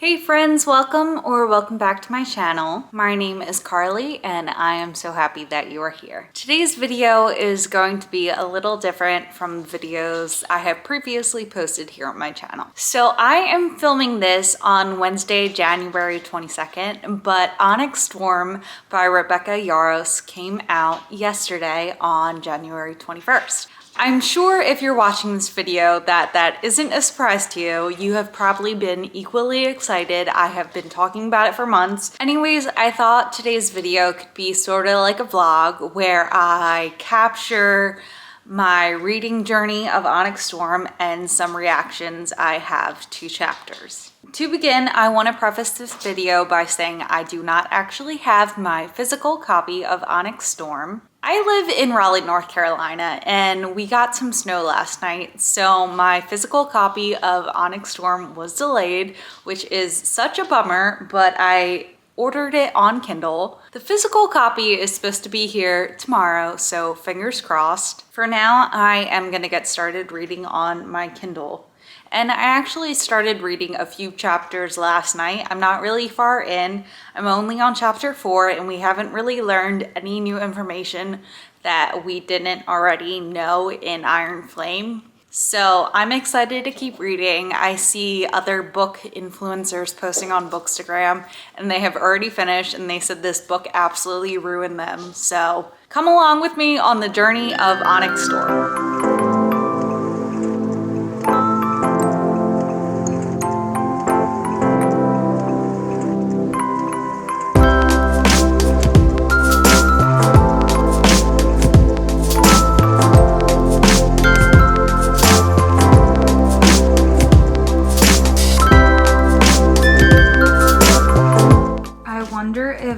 Hey friends, welcome back to my channel. My name is Carly and I am so happy that you are here. Today's video is going to be a little different from videos I have previously posted here on my channel. So I am filming this on Wednesday, January 22nd, but Onyx Storm by Rebecca Yarros came out yesterday on January 21st. I'm sure if you're watching this video that isn't a surprise to you. You have probably been equally excited. I have been talking about it for months. Anyways, I thought today's video could be sort of like a vlog where I capture my reading journey of Onyx Storm and some reactions I have to chapters. To begin, I want to preface this video by saying I do not actually have my physical copy of Onyx Storm. I live in Raleigh, North Carolina, and we got some snow last night, so my physical copy of Onyx Storm was delayed, which is such a bummer, but I ordered it on Kindle. The physical copy is supposed to be here tomorrow, so fingers crossed. For now, I am gonna get started reading on my Kindle. And I actually started reading a few chapters last night. I'm not really far in. I'm only on chapter 4 and we haven't really learned any new information that we didn't already know in Iron Flame. So I'm excited to keep reading. I see other book influencers posting on Bookstagram and they have already finished and they said this book absolutely ruined them. So come along with me on the journey of Onyx Storm.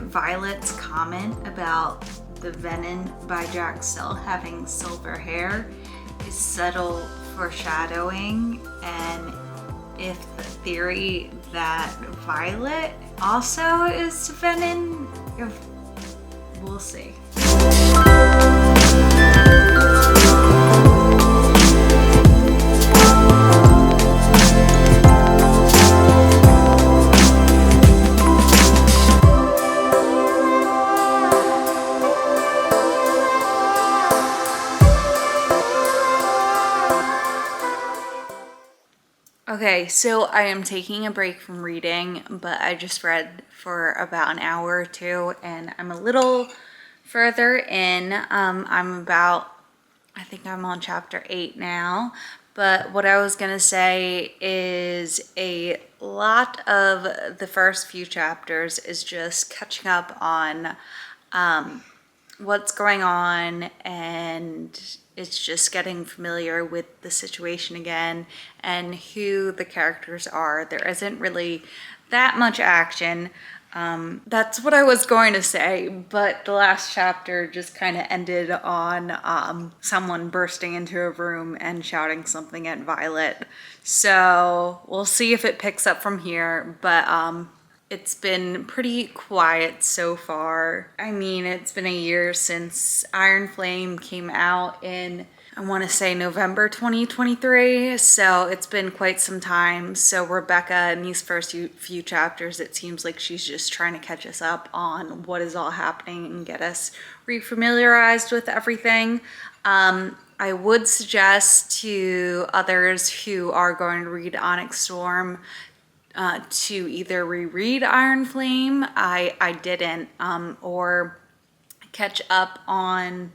Violet's comment about the Venom by Jack still having silver hair is subtle foreshadowing, and if the theory that Violet also is Venom, we'll see. Okay, so I am taking a break from reading, but I just read for about an hour or two and I'm a little further in. I think I'm on chapter 8 now, but what I was gonna say is a lot of the first few chapters is just catching up on what's going on, and it's just getting familiar with the situation again and who the characters are. There isn't really that much action. That's what I was going to say, but the last chapter just kind of ended on someone bursting into a room and shouting something at Violet. So we'll see if it picks up from here, but it's been pretty quiet so far. I mean, it's been a year since Iron Flame came out in, I want to say November 2023, so it's been quite some time. So Rebecca, in these first few chapters, it seems like she's just trying to catch us up on what is all happening and get us refamiliarized with everything. I would suggest to others who are going to read Onyx Storm to either reread Iron Flame, I didn't, or catch up on,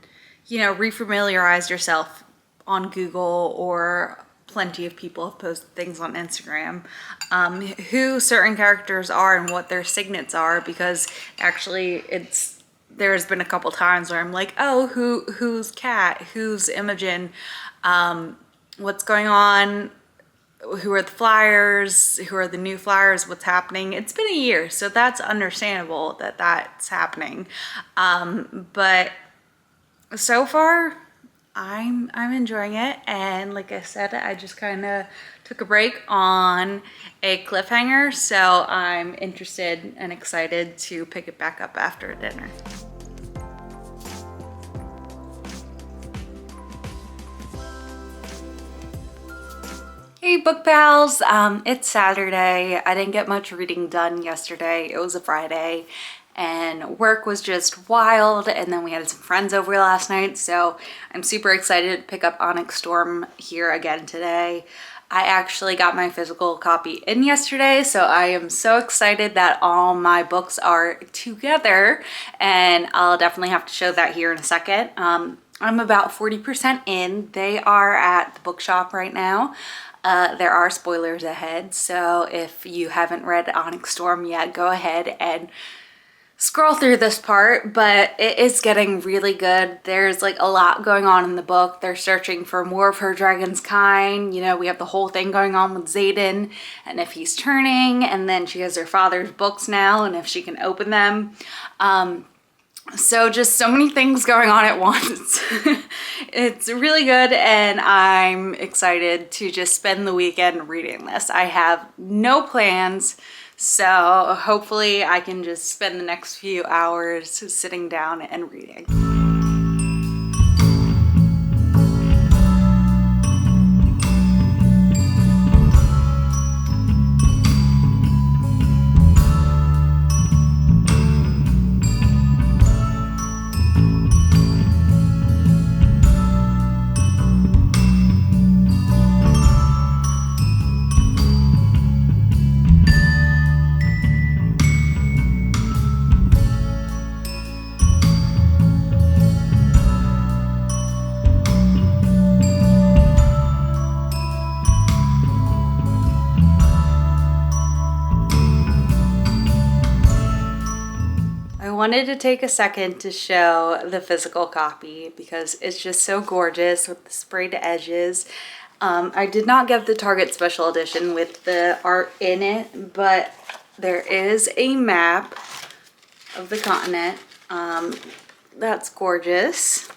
refamiliarize yourself on Google, or plenty of people have posted things on Instagram, who certain characters are and what their signets are, because actually there's been a couple times where I'm like, oh, who's Kat, who's Imogen, what's going on, who are the flyers, who are the new flyers, what's happening. It's been a year, so that's understandable that that's happening. But so far, I'm enjoying it. And like I said, I just kind of took a break on a cliffhanger, so I'm interested and excited to pick it back up after dinner. Hey book pals, it's Saturday. I didn't get much reading done yesterday. It was a Friday and work was just wild, and then we had some friends over last night, so I'm super excited to pick up Onyx Storm here again today. I actually got my physical copy in yesterday, so I am so excited that all my books are together, and I'll definitely have to show that here in a second. I'm about 40% in. They are at the bookshop right now. There are spoilers ahead, so if you haven't read Onyx Storm yet, go ahead and scroll through this part, but it is getting really good. There's like a lot going on in the book. They're searching for more of her dragon's kind. You know, we have the whole thing going on with Xaden and if he's turning, and then she has her father's books now and if she can open them. So just so many things going on at once. It's really good, and I'm excited to just spend the weekend reading this. I have no plans, so hopefully I can just spend the next few hours sitting down and reading. I wanted to take a second to show the physical copy because it's just so gorgeous with the sprayed edges. I did not get the Target special edition with the art in it, but there is a map of the continent. That's gorgeous.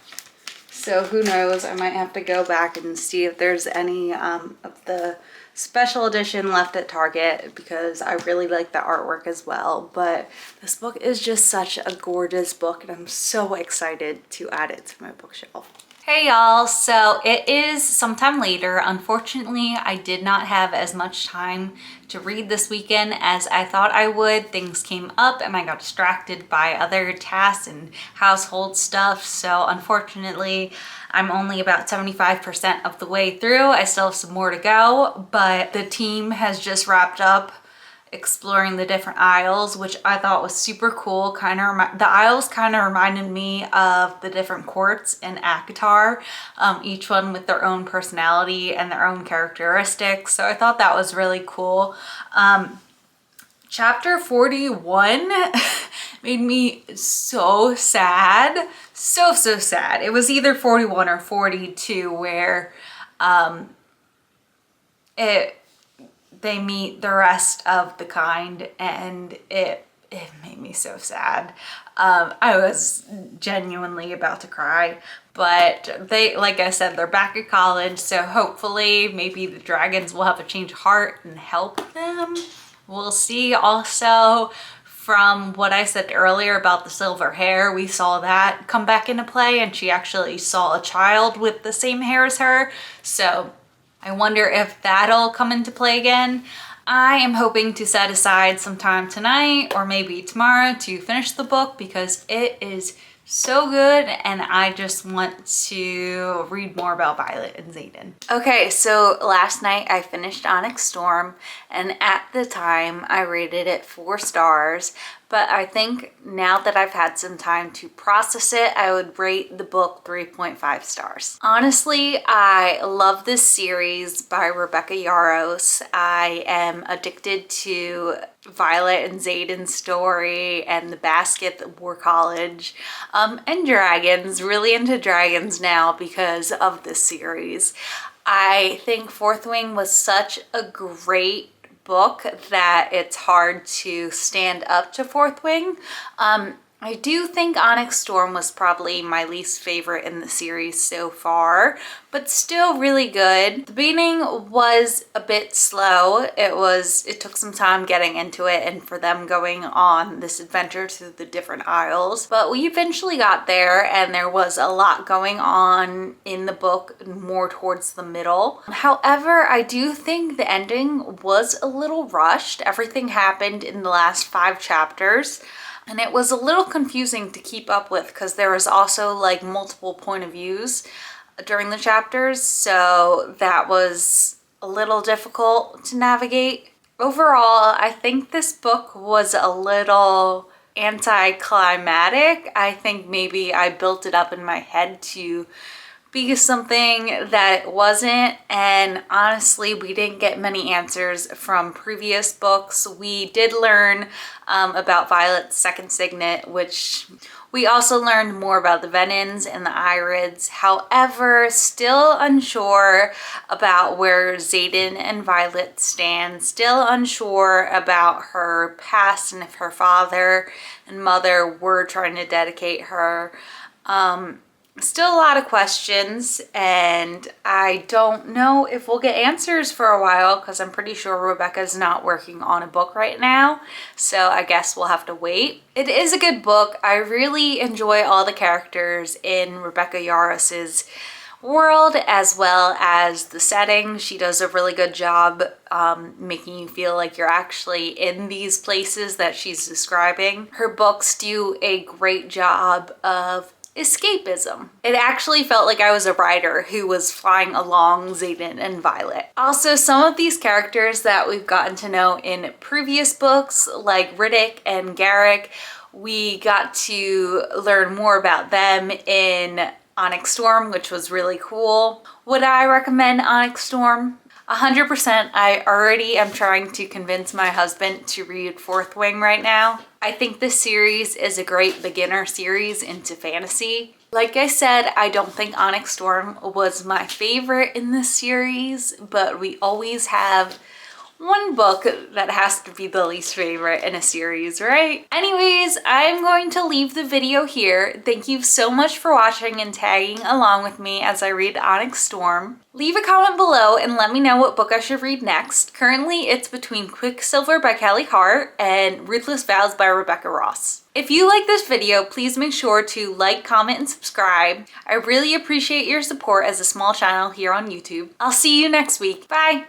So who knows, I might have to go back and see if there's any of the special edition left at Target, because I really like the artwork as well. But this book is just such a gorgeous book, and I'm so excited to add it to my bookshelf. Hey y'all, so it is sometime later. Unfortunately, I did not have as much time to read this weekend as I thought I would. Things came up and I got distracted by other tasks and household stuff. So unfortunately, I'm only about 75% of the way through. I still have some more to go, but the team has just wrapped up exploring the different aisles, which I thought was super cool. The aisles kind of reminded me of the different courts in ACOTAR, each one with their own personality and their own characteristics. So I thought that was really cool. Chapter 41 made me so sad. So sad. It was either 41 or 42 where they meet the rest of the kind, and it made me so sad. I was genuinely about to cry, but they, like I said, they're back at college, so hopefully maybe the dragons will have a change of heart and help them. We'll see. Also, from what I said earlier about the silver hair, we saw that come back into play, and she actually saw a child with the same hair as her, so I wonder if that'll come into play again. I am hoping to set aside some time tonight or maybe tomorrow to finish the book because it is so good, and I just want to read more about Violet and Xaden. Okay, so last night I finished Onyx Storm, and at the time I rated it 4 stars, but I think now that I've had some time to process it, I would rate the book 3.5 stars. Honestly, I love this series by Rebecca Yarros. I am addicted to Violet and Xaden's story and the basket that wore college, and dragons, really into dragons now because of this series. I think Fourth Wing was such a great book that it's hard to stand up to Fourth Wing. I do think Onyx Storm was probably my least favorite in the series so far, but still really good. The beginning was a bit slow. It took some time getting into it and for them going on this adventure to the different isles, but we eventually got there and there was a lot going on in the book more towards the middle. However, I do think the ending was a little rushed. Everything happened in the last 5 chapters. And it was a little confusing to keep up with because there was also like multiple point of views during the chapters. So that was a little difficult to navigate. Overall, I think this book was a little anticlimactic. I think maybe I built it up in my head to be something that it wasn't, and honestly we didn't get many answers from previous books. We did learn about Violet's second signet, which we also learned more about the Venons and the Irids. However, still unsure about where Xaden and Violet stand, still unsure about her past and if her father and mother were trying to dedicate her. Still a lot of questions, and I don't know if we'll get answers for a while because I'm pretty sure Rebecca's not working on a book right now, so I guess we'll have to wait. It is a good book. I really enjoy all the characters in Rebecca Yarros's world as well as the setting. She does a really good job making you feel like you're actually in these places that she's describing. Her books do a great job of escapism. It actually felt like I was a writer who was flying along Xaden and Violet. Also, some of these characters that we've gotten to know in previous books, like Riddick and Garrick, we got to learn more about them in Onyx Storm, which was really cool. Would I recommend Onyx Storm? 100%. I already am trying to convince my husband to read Fourth Wing right now. I think this series is a great beginner series into fantasy. Like I said, I don't think Onyx Storm was my favorite in this series, but we always have one book that has to be the least favorite in a series, right? Anyways, I'm going to leave the video here. Thank you so much for watching and tagging along with me as I read Onyx Storm. Leave a comment below and let me know what book I should read next. Currently, it's between Quicksilver by Kelly Hart and Ruthless Vows by Rebecca Yarros. If you like this video, please make sure to like, comment, and subscribe. I really appreciate your support as a small channel here on YouTube. I'll see you next week. Bye!